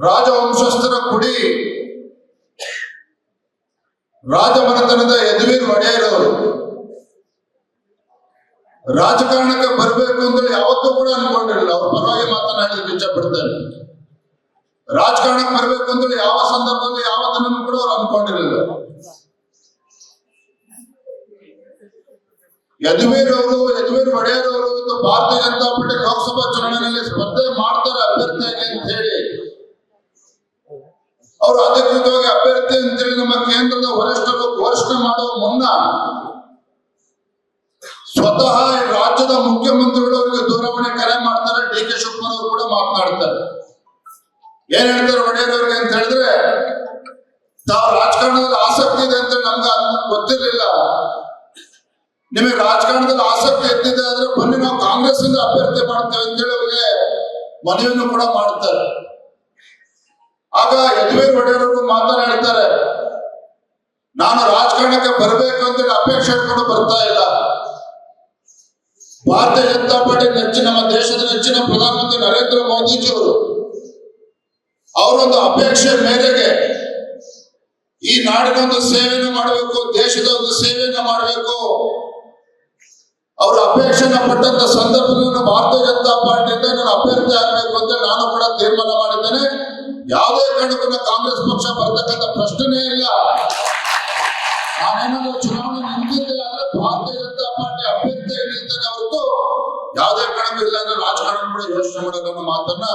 ರಾಜವಂಶಸ್ಥರ ಕುಡಿ ರಾಜಮನೆತನದ ಯದುವೀರ್ ಒಡೆಯರ್ ಅವರು ರಾಜಕಾರಣಕ್ಕೆ ಬರಬೇಕು ಅಂತ ಯಾವತ್ತೂ ಕೂಡ ಅನ್ಕೊಂಡಿರಲಿಲ್ಲ. ಅವ್ರ ಪರವಾಗಿ ಮಾತನಾಡಲಿಕ್ಕೆ ಇಚ್ಛೆ ಪಡ್ತಾರೆ. ರಾಜಕಾರಣಕ್ಕೆ ಬರಬೇಕು ಅಂತ ಯಾವ ಸಂದರ್ಭದಲ್ಲಿ ಯಾವ ದಿನನೂ ಕೂಡ ಅವ್ರು ಅನ್ಕೊಂಡಿರಲಿಲ್ಲ. ಯದುವೀರ್ ಒಡೆಯರ್ ಅವರು ಇವತ್ತು ಭಾರತೀಯ ಜನತಾ ಪಾರ್ಟಿ ಲೋಕಸಭಾ ಚುನಾವಣೆಯಲ್ಲಿ ಸ್ಪರ್ಧೆ ಮಾಡ್ತಾರೆ ಅಭ್ಯರ್ಥಿಯಾಗಿ ಅಂತ ಹೇಳಿ ಅವರು ಅಧಿಕೃತವಾಗಿ ಅಭ್ಯರ್ಥಿ ಅಂತೇಳಿ ನಮ್ಮ ಕೇಂದ್ರದ ವರಿಷ್ಠರು ಘೋಷಣೆ ಮಾಡುವ ಮುನ್ನ ಸ್ವತಃ ರಾಜ್ಯದ ಮುಖ್ಯಮಂತ್ರಿಗಳು ಅವರಿಗೆ ದೂರವಾಣಿ ಕರೆ ಮಾಡ್ತಾರೆ. ಡಿ ಕೆ ಶಿವಕುಮಾರ್ ಅವರು ಕೂಡ ಮಾತನಾಡ್ತಾರೆ. ಏನ್ ಹೇಳ್ತಾರೆ ಒಡೆಯರ್ ಅವ್ರಿಗೆ ಅಂತ ಹೇಳಿದ್ರೆ, ತಾವು ರಾಜಕಾರಣದಲ್ಲಿ ಆಸಕ್ತಿ ಇದೆ ಅಂತ ನಮ್ಗೆ ಗೊತ್ತಿರ್ಲಿಲ್ಲ. ನಿಮಗೆ ರಾಜಕಾರಣದಲ್ಲಿ ಆಸಕ್ತಿ ಇದ್ದಿದೆ ಆದ್ರೆ ಬನ್ನಿ ನಾವು ಕಾಂಗ್ರೆಸ್ ಇಂದ ಅಭ್ಯರ್ಥಿ ಮಾಡ್ತೇವೆ ಅಂತೇಳಿ ಅವರಿಗೆ ಮನವಿಯನ್ನು ಕೂಡ ಮಾಡ್ತಾರೆ. ಆಗ ಯದುವೀರ್ ಒಡೆಯರ್ ಅವರು ಮಾತನಾಡ್ತಾರೆ, ನಾನು ರಾಜಕಾರಣಕ್ಕೆ ಬರಬೇಕು ಅಂತೇಳಿ ಅಪೇಕ್ಷೆ ಇಟ್ಕೊಂಡು ಬರ್ತಾ ಇಲ್ಲ. ಭಾರತೀಯ ಜನತಾ ಪಾರ್ಟಿ ನಮ್ಮ ದೇಶದ ನೆಚ್ಚಿನ ಪ್ರಧಾನಮಂತ್ರಿ ನರೇಂದ್ರ ಮೋದಿಜಿ ಅವರು ಅವರೊಂದು ಅಪೇಕ್ಷೆ ಮೇರೆಗೆ ಈ ನಾಡಿನ ಒಂದು ಸೇವೆಯನ್ನು ಮಾಡಬೇಕು, ದೇಶದ ಒಂದು ಸೇವೆಯನ್ನು ಮಾಡಬೇಕು, ಅವರ ಅಪೇಕ್ಷೆನ ಪಟ್ಟಂತ ಸಂದರ್ಭದಲ್ಲಿ ಭಾರತೀಯ ಜನತಾ ಪಾರ್ಟಿಯಿಂದ ನಾನು ಅಭ್ಯರ್ಥಿ ಆಗಬೇಕು ಅಂತ ನಾನು ಕೂಡ ತೀರ್ಮಾನ ಮಾಡಿದ್ದೇನೆ. ಯಾವುದೇ ಕಾರಣಕ್ಕೂ ಕಾಂಗ್ರೆಸ್ ಪಕ್ಷ ಬರ್ತಕ್ಕಂಥ ಪ್ರಶ್ನೆನೇ ಇಲ್ಲ. ನಾನೇನಾದ್ರೂ ಚುನಾವಣೆ ನಿಂತಿದ್ದೆ ಆದ್ರೆ ಭಾರತೀಯ ಜನತಾ ಪಾರ್ಟಿ ಅಭ್ಯರ್ಥಿ ನಿಲ್ತಾನೆ ಹೊರತು ಯಾವುದೇ ಕಾರಣಕ್ಕೂ ಇಲ್ಲ ಅಂದ್ರೆ ರಾಜಕಾರಣ ಕೂಡ ಯೋಚನೆ ಮಾಡೋದನ್ನ ಮಾತನ್ನ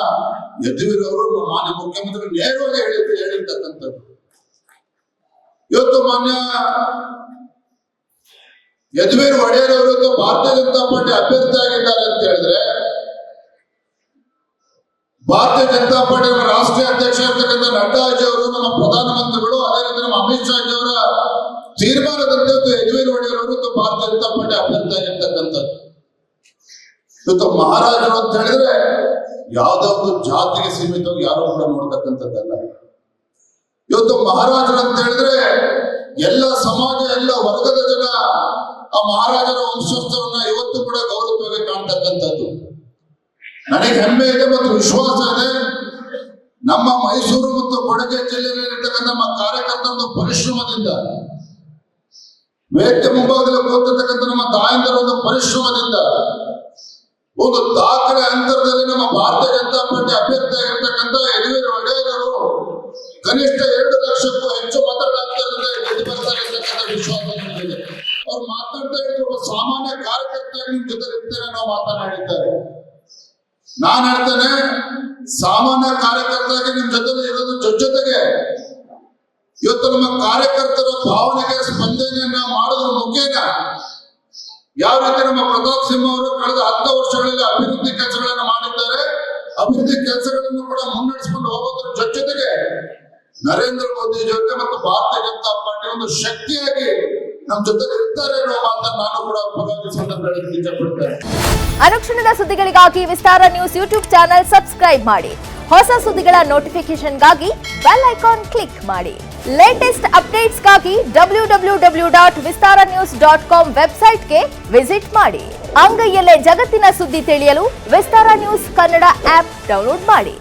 ಯದುವೀರ್ ಅವರು ಮಾನ್ಯ ಮುಖ್ಯಮಂತ್ರಿ ನೇರವಾಗಿ ಹೇಳಿರ್ತಕ್ಕಂಥದ್ದು. ಇವತ್ತು ಮಾನ್ಯ ಯದುವೀರ್ ಒಡೆಯರ್ ಅವರು ಭಾರತೀಯ ಜನತಾ ಪಾರ್ಟಿ ಅಭ್ಯರ್ಥಿ ಆಗಿದ್ದಾರೆ ಅಂತ ಹೇಳಿದ್ರೆ, ಭಾರತೀಯ ಜನತಾ ಪಾರ್ಟಿ ರಾಷ್ಟ್ರೀಯ ಅಧ್ಯಕ್ಷ ಇರ್ತಕ್ಕಂಥ ನಡ್ಡಾಜಿ ಅವರು, ನಮ್ಮ ಪ್ರಧಾನಮಂತ್ರಿಗಳು, ಅದೇ ರೀತಿ ನಮ್ಮ ಅಮಿತ್ ಶಾ ಅವರ ತೀರ್ಮಾನದಂತೆ ಯದುವೀರ್ ಒಡೆಯರ್ ಅವರು ಭಾರತೀಯ ಜನತಾ ಪಾರ್ಟಿ ಅಭ್ಯರ್ಥಿ ಆಗಿರ್ತಕ್ಕಂಥದ್ದು. ಇವತ್ತು ಮಹಾರಾಜರು ಅಂತ ಹೇಳಿದ್ರೆ ಯಾವುದೋ ಒಂದು ಜಾತಿಗೆ ಸೀಮಿತವಾಗಿ ಯಾರು ಕೂಡ ನೋಡ್ತಕ್ಕಂಥದ್ದಲ್ಲ. ಇವತ್ತು ಮಹಾರಾಜರು ಅಂತ ಹೇಳಿದ್ರೆ ಎಲ್ಲ ಸಮಾಜ, ಎಲ್ಲ ವರ್ಗದ ಜನ ಆ ಮಹಾರಾಜರ ವಂಶಸ್ಥವನ್ನ ಇವತ್ತು ಕೂಡ ಗೌರವವಾಗಿ ಕಾಣ್ತಕ್ಕಂಥದ್ದು. ನನಗೆ ಹೆಮ್ಮೆ ಇದೆ ಮತ್ತು ವಿಶ್ವಾಸ ಇದೆ. ನಮ್ಮ ಮೈಸೂರು ಮತ್ತು ಕೊಡಗು ಜಿಲ್ಲೆಯಲ್ಲಿರ್ತಕ್ಕಂಥ ನಮ್ಮ ಕಾರ್ಯಕರ್ತರ ಪರಿಶ್ರಮದಿಂದ, ವೇದಿಕೆ ಮುಂಭಾಗದಲ್ಲಿ ಕೂತಿರ್ತಕ್ಕಂಥ ನಮ್ಮ ತಾಯಂದರ ಒಂದು ಪರಿಶ್ರಮದಿಂದ ಒಂದು ದಾಖಲೆ ಅಂತರದಲ್ಲಿ ನಮ್ಮ ಭಾರತೀಯ ಜನತಾ ಪಾರ್ಟಿ ಅಭ್ಯರ್ಥಿ ಆಗಿರ್ತಕ್ಕಂಥ ಯದುವೀರ್ ಒಡೆಯರ್ ಅವರು ಕನಿಷ್ಠ 2 ಲಕ್ಷಕ್ಕೂ ಹೆಚ್ಚು ಮತಗಳ ಅಂತರದಲ್ಲಿ ಗೆದ್ದು ಬರ್ತಾರೆ ಅಂತಕ್ಕಂಥ ವಿಶ್ವಾಸ ಇದೆ. ಅವ್ರು ಮಾತನಾಡ್ತಾ ಇದ್ರು, ಒಬ್ಬ ಸಾಮಾನ್ಯ ಕಾರ್ಯಕರ್ತ ನಿಮ್ ಜೊತೆ ಇರ್ತೇನೆ ನಾವು ಮಾತನಾಡಿದ್ದಾರೆ. ನಾನ್ ಹೇಳ್ತೇನೆ, ಸಾಮಾನ್ಯ ಕಾರ್ಯಕರ್ತಾಗಿ ನಿಮ್ ಜೊತೆ ಇರೋದು ಜೊತೆಗೆ ಇವತ್ತು ನಮ್ಮ ಕಾರ್ಯಕರ್ತರ ಭಾವನೆಗೆ ಸ್ಪಂದನೆಯನ್ನ ಮಾಡೋದ್ರ ಮುಖೇನ ಯಾವ ರೀತಿ ನಮ್ಮ ಪ್ರತಾಪ್ ಸಿಂಹ ಅವರು ಕಳೆದ 10 ವರ್ಷಗಳಲ್ಲಿ ಅಭಿವೃದ್ಧಿ ಕೆಲಸಗಳನ್ನು ಮಾಡಿದ್ದಾರೆ, ಅಭಿವೃದ್ಧಿ ಕೆಲಸಗಳನ್ನು ಕೂಡ ಮುನ್ನಡೆಸಿಕೊಂಡು ಹೋಗೋದ್ರ ಜೊತೆಗೆ ನರೇಂದ್ರ ಮೋದಿ ಜೊತೆ ಮತ್ತು ಭಾರತೀಯ ಜನತಾ ಪಾರ್ಟಿ ಒಂದು ಶಕ್ತಿಯಾಗಿ ನಮ್ಮ ಜೊತೆ ಇರ್ತಾರೆ ಅನ್ನೋ ಮಾತನ್ನು ನಾನು ಕೂಡ ಪರವಾಗಿ ಸಂದರ್ಭದಲ್ಲಿ ಇಷ್ಟಪಡ್ತೇನೆ. ಅನುಕ್ಷಣದ ಸುದ್ದಿಗಳಿಗಾಗಿ ವಿಸ್ತಾರ ನ್ಯೂಸ್ ಯೂಟ್ಯೂಬ್ ಚಾನೆಲ್ ಸಬ್ಸ್ಕ್ರೈಬ್ ಮಾಡಿ. ಹೊಸ ಸುದ್ದಿಗಳ ನೋಟಿಫಿಕೇಶನ್ಗಾಗಿ ಬೆಲ್ ಐಕಾನ್ ಕ್ಲಿಕ್ ಮಾಡಿ. ಲೇಟೆಸ್ಟ್ ಅಪ್ಡೇಟ್ಸ್ಗಾಗಿ www.vistaranews.com ವೆಬ್ಸೈಟ್ಗೆ ವಿಸಿಟ್ ಮಾಡಿ. ಅಂಗೈಯಲ್ಲೇ ಜಗತ್ತಿನ ಸುದ್ದಿ ತಿಳಿಯಲು ವಿಸ್ತಾರ ನ್ಯೂಸ್ ಕನ್ನಡ ಆಪ್ ಡೌನ್ಲೋಡ್ ಮಾಡಿ.